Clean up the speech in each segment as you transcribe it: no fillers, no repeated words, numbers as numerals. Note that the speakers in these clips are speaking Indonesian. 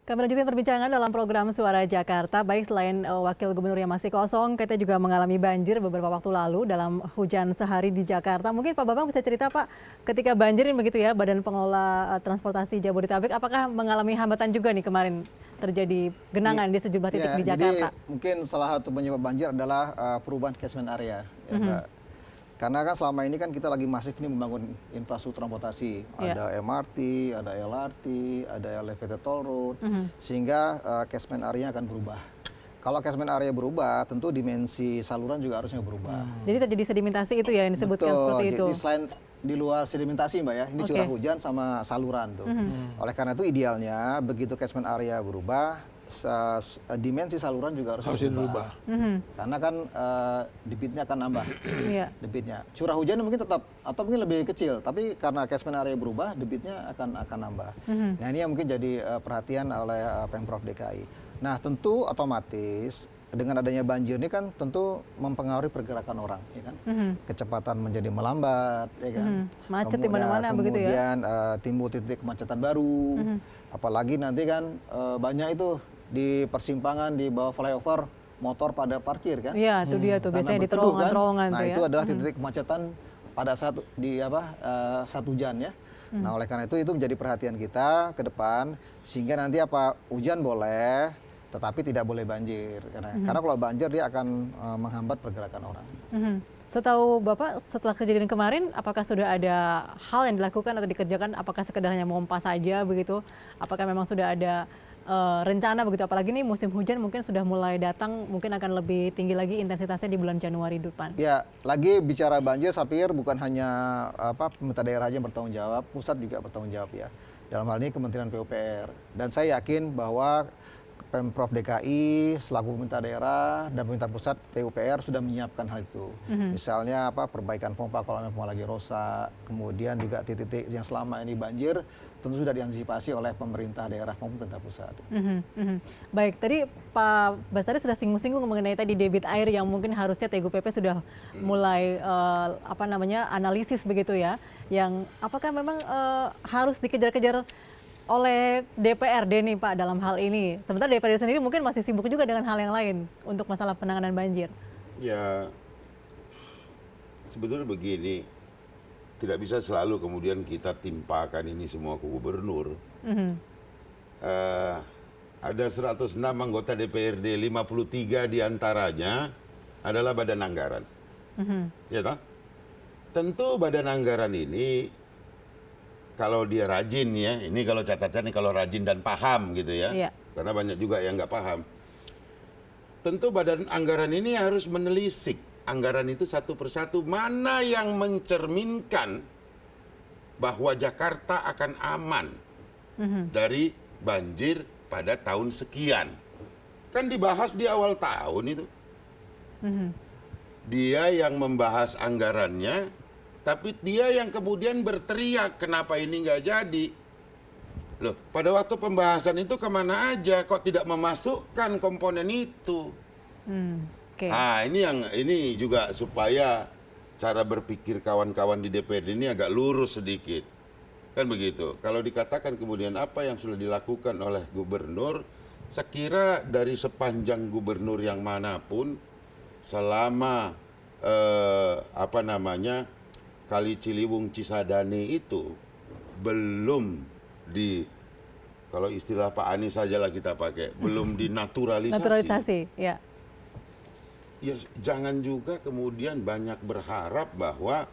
Kami lanjutkan perbincangan dalam program Suara Jakarta. Baik, selain wakil gubernur yang masih kosong, kita juga mengalami banjir beberapa waktu lalu dalam hujan sehari di Jakarta. Mungkin Pak Bambang bisa cerita Pak, ketika banjir ini begitu ya, Badan Pengelola Transportasi Jabodetabek, apakah mengalami hambatan juga nih kemarin terjadi genangan di sejumlah titik di Jakarta? Jadi mungkin salah satu penyebab banjir adalah perubahan catchment area, ya, Mbak. Karena kan selama ini kan kita lagi masif nih membangun infrastruktur transportasi, ada MRT, ada LRT, ada elevated toll road, sehingga catchment area akan berubah. Kalau catchment area berubah, tentu dimensi saluran juga harusnya berubah. Jadi terjadi sedimentasi itu ya yang disebutkan seperti itu. Jadi selain di luar sedimentasi Mbak ya, ini curah hujan sama saluran tuh. Oleh karena itu idealnya begitu catchment area berubah, dimensi saluran juga harus berubah. Karena kan debitnya akan nambah. Debitnya. Curah hujan mungkin tetap atau mungkin lebih kecil, tapi karena catchment area berubah, debitnya akan nambah. Nah, ini yang mungkin jadi perhatian oleh Pemprov DKI. Nah, tentu otomatis dengan adanya banjir ini kan tentu mempengaruhi pergerakan orang, ya kan? Kecepatan menjadi melambat, ya kan? Macet di mana-mana begitu ya. Kemudian timbul titik kemacetan baru. Apalagi nanti kan banyak itu di persimpangan di bawah flyover motor pada parkir kan? Iya, itu dia tuh biasanya di terowongan-terowongan Nah, tuh ya. itu adalah titik kemacetan pada saat di saat hujan ya. Nah, oleh karena itu menjadi perhatian kita ke depan sehingga nanti hujan boleh tetapi tidak boleh banjir karena kalau banjir dia akan menghambat pergerakan orang. Setahu Bapak setelah kejadian kemarin apakah sudah ada hal yang dilakukan atau dikerjakan, apakah sekedar hanya memompa saja begitu? Apakah memang sudah ada rencana begitu, apalagi nih musim hujan mungkin sudah mulai datang, mungkin akan lebih tinggi lagi intensitasnya di bulan Januari depan. Ya, lagi bicara banjir saya pikir bukan hanya pemerintah daerah aja yang bertanggung jawab, pusat juga bertanggung jawab ya. Dalam hal ini Kementerian PUPR. Dan saya yakin bahwa Pemprov DKI selaku pemerintah daerah dan pemerintah pusat PUPR sudah menyiapkan hal itu. Misalnya perbaikan pompa kalau memang lagi rusak, kemudian juga titik-titik yang selama ini banjir tentu sudah diantisipasi oleh pemerintah daerah maupun pemerintah pusat. Baik, tadi Pak Bastari sudah singgung-singgung mengenai tadi debit air yang mungkin harusnya TGUPP sudah mulai analisis begitu ya, yang apakah memang harus dikejar-kejar oleh DPRD nih Pak dalam hal ini. Sementara DPRD sendiri mungkin masih sibuk juga dengan hal yang lain untuk masalah penanganan banjir. Ya, sebetulnya begini, tidak bisa selalu kemudian kita timpakan ini semua ke gubernur. Ada 106 anggota DPRD, 53 diantaranya adalah badan anggaran. Ya toh? Tentu badan anggaran ini kalau dia rajin ya, ini kalau catatannya kalau rajin dan paham gitu ya, karena banyak juga yang nggak paham. Tentu badan anggaran ini harus menelisik anggaran itu satu persatu, mana yang mencerminkan bahwa Jakarta akan aman dari banjir pada tahun sekian. Kan dibahas di awal tahun itu. Dia yang membahas anggarannya, tapi dia yang kemudian berteriak, kenapa ini nggak jadi? Loh, pada waktu pembahasan itu kemana aja? Kok tidak memasukkan komponen itu? Nah, ini juga supaya cara berpikir kawan-kawan di DPRD ini agak lurus sedikit. Kan begitu. Kalau dikatakan kemudian apa yang sudah dilakukan oleh gubernur, saya kira dari sepanjang gubernur yang manapun, selama Kali Ciliwung Cisadane itu belum kalau istilah Pak Anies sajalah kita pakai, belum dinaturalisasi. Naturalisasi, ya. Ya, jangan juga kemudian banyak berharap bahwa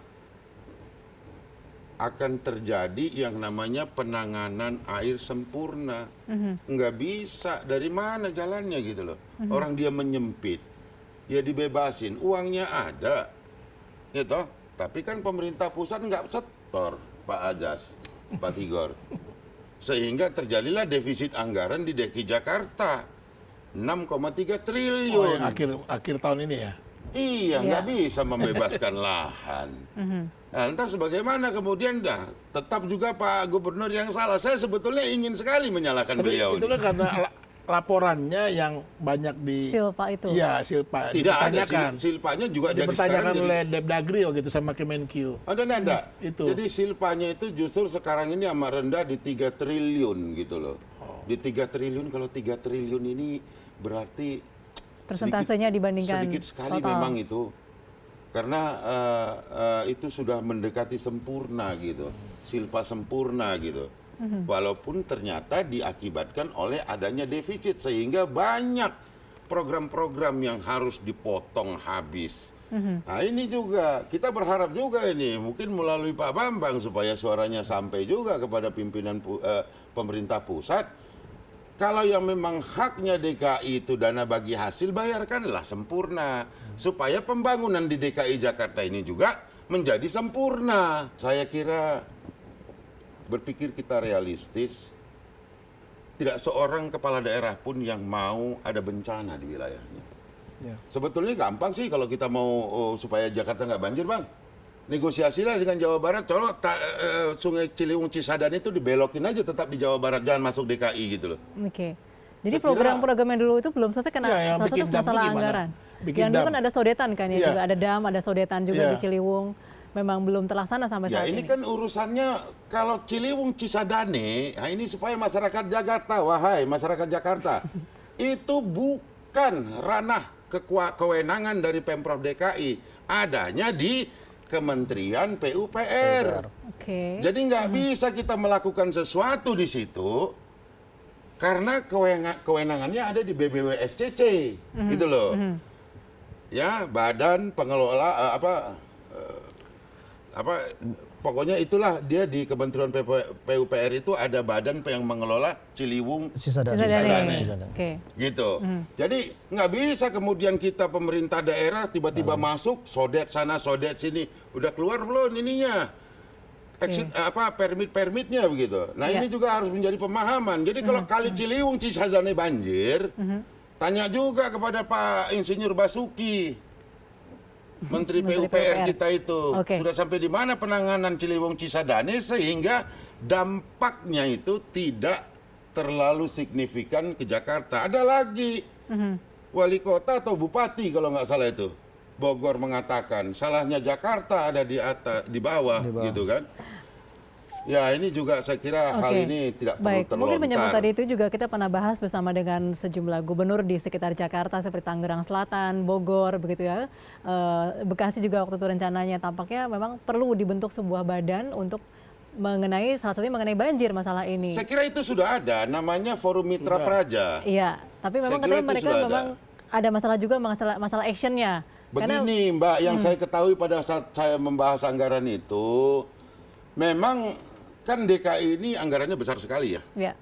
akan terjadi yang namanya penanganan air sempurna. Nggak bisa, dari mana jalannya gitu loh. Orang dia menyempit, ya dibebasin, uangnya ada, ya toh. Tapi kan pemerintah pusat nggak setor, Pak Ajas, Pak Tigor. Sehingga terjadilah defisit anggaran di DKI Jakarta. 6,3 triliun. Akhir tahun ini ya? Iya, nggak bisa membebaskan lahan. Nah, entah sebagaimana kemudian tetap juga Pak Gubernur yang salah. Saya sebetulnya ingin sekali menyalahkan beliau. Itu kan karena laporannya yang banyak di Silpa itu. Iya, Silpa Tidak ada dipertanyakan. silpanya juga jadi Dipertanyakan sekarang oleh Depdagri gitu sama Kemenkyu. Ada. Itu. Jadi silpanya itu justru sekarang ini amat rendah di 3 triliun gitu loh. Di 3 triliun, kalau 3 triliun ini berarti Persentasenya dibandingkan sedikit sekali total. memang itu. Karena itu sudah mendekati sempurna gitu. Silpa sempurna gitu. Walaupun ternyata diakibatkan oleh adanya defisit sehingga banyak program-program yang harus dipotong habis. Nah ini juga kita berharap juga ini mungkin melalui Pak Bambang supaya suaranya sampai juga kepada pimpinan pemerintah pusat. Kalau yang memang haknya DKI itu dana bagi hasil, bayarkanlah sempurna supaya pembangunan di DKI Jakarta ini juga menjadi sempurna. Saya kira berpikir kita realistis, tidak seorang kepala daerah pun yang mau ada bencana di wilayahnya. Ya. Sebetulnya gampang sih kalau kita mau supaya Jakarta nggak banjir, Bang. Negosiasilah dengan Jawa Barat, kalau Sungai Ciliwung Cisadane itu dibelokin aja tetap di Jawa Barat, jangan masuk DKI gitu loh. Oke. Jadi Saya kira- program-program yang dulu itu belum selesai karena Ya, yang salah bikin satu dam masalah itu gimana? anggaran. Bikin Yang dulu dam. kan ada sodetan kan ya, Iya. juga ada dam, ada sodetan juga Iya. di Ciliwung. Memang belum terlaksana sampai Ya saat ini ini. kan urusannya kalau Ciliwung Cisadane, nah ini supaya masyarakat Jakarta, wahai masyarakat Jakarta, itu bukan ranah kewenangan dari Pemprov DKI, adanya di Kementerian PUPR. Oke. Jadi nggak bisa kita melakukan sesuatu di situ karena kewenangannya ada di BBWSCC, gitu loh. Ya, Badan Pengelola pokoknya itulah dia di Kementerian PUPR itu ada badan yang mengelola Ciliwung Cisadane. Cisadane. Oke. gitu. Jadi nggak bisa kemudian kita pemerintah daerah tiba-tiba masuk sodet sana sodet sini, udah keluar belum ininya exit permitnya begitu. Nah Ya. ini juga harus menjadi pemahaman. Jadi kalau kali Ciliwung Cisadane banjir, tanya juga kepada Pak Insinyur Basuki. Menteri PUPR kita itu Oke. sudah sampai di mana penanganan Ciliwung Cisadane sehingga dampaknya itu tidak terlalu signifikan ke Jakarta. Ada lagi wali kota atau bupati kalau nggak salah itu Bogor mengatakan salahnya Jakarta ada di atas di bawah gitu kan. Ya ini juga saya kira hal Oke. ini tidak perlu Baik, terlontar. mungkin menyambung tadi itu juga kita pernah bahas bersama dengan sejumlah gubernur di sekitar Jakarta seperti Tangerang Selatan, Bogor, begitu ya. Bekasi juga waktu itu rencananya tampaknya memang perlu dibentuk sebuah badan untuk mengenai salah satunya mengenai banjir masalah ini. Saya kira itu sudah ada namanya Forum Mitra Praja. Iya, tapi memang Saya kira katanya itu mereka sudah memang ada masalah juga masalah actionnya. Begini Mbak, yang saya ketahui pada saat saya membahas anggaran itu, memang kan DKI ini anggarannya besar sekali ya. Ya,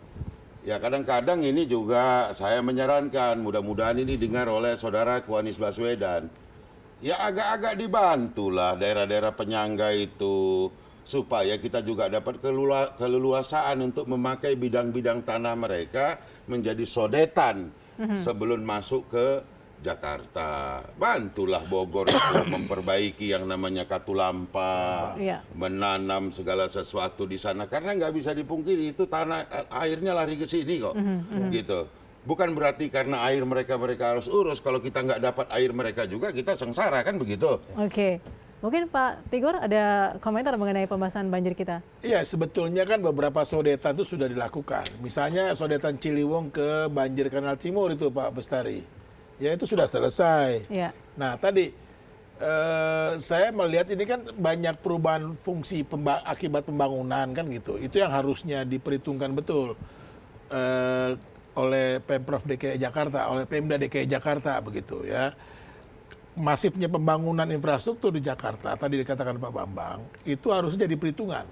Ya kadang-kadang ini juga saya menyarankan, mudah-mudahan ini didengar oleh saudara Anies Baswedan. Ya agak-agak dibantulah daerah-daerah penyangga itu, supaya kita juga dapat keleluasaan untuk memakai bidang-bidang tanah mereka menjadi sodetan sebelum masuk ke Jakarta. Bantulah Bogor itu memperbaiki yang namanya Katulampa, Iya. menanam segala sesuatu di sana. Karena nggak bisa dipungkiri itu tanah airnya lari ke sini kok, gitu. Bukan berarti karena air mereka harus urus. Kalau kita nggak dapat air mereka juga kita sengsara kan begitu. oke. Mungkin Pak Tigor ada komentar mengenai pembahasan banjir kita? Iya, sebetulnya kan beberapa sodetan itu sudah dilakukan. Misalnya sodetan Ciliwung ke banjir Kanal Timur itu Pak Bestari. Ya itu sudah selesai. Iya. Nah tadi saya melihat ini kan banyak perubahan fungsi akibat pembangunan kan gitu. Itu yang harusnya diperhitungkan betul oleh Pemprov DKI Jakarta, oleh Pemda DKI Jakarta begitu ya. Masifnya pembangunan infrastruktur di Jakarta, tadi dikatakan Pak Bambang, itu harusnya jadi perhitungan.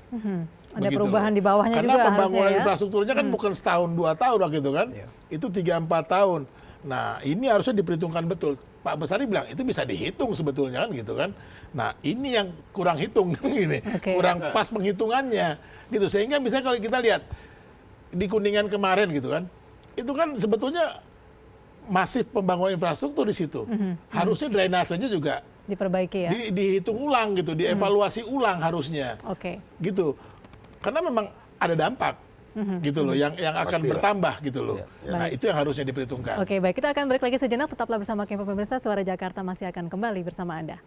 Ada perubahan di bawahnya Karena juga pembangunan harusnya ya. infrastrukturnya kan bukan setahun, 2 tahun gitu kan. Itu 3-4 tahun. Nah ini harusnya diperhitungkan betul. Pak Besari bilang itu bisa dihitung sebetulnya kan gitu kan. Nah ini yang kurang hitung gini, Oke. kurang pas penghitungannya gitu. Sehingga misalnya kalau kita lihat di Kuningan kemarin gitu kan, itu kan sebetulnya masif pembangunan infrastruktur di situ. Harusnya drainasenya juga Diperbaiki ya. dihitung ulang gitu, dievaluasi ulang harusnya. Oke. Gitu. Karena memang ada dampak. gitu loh, yang akan Pastilah. bertambah gitu loh. Ya. Nah, itu yang harusnya diperhitungkan. Oke, baik, kita akan break lagi sejenak. Tetaplah bersama kami pemirsa. Suara Jakarta masih akan kembali bersama Anda.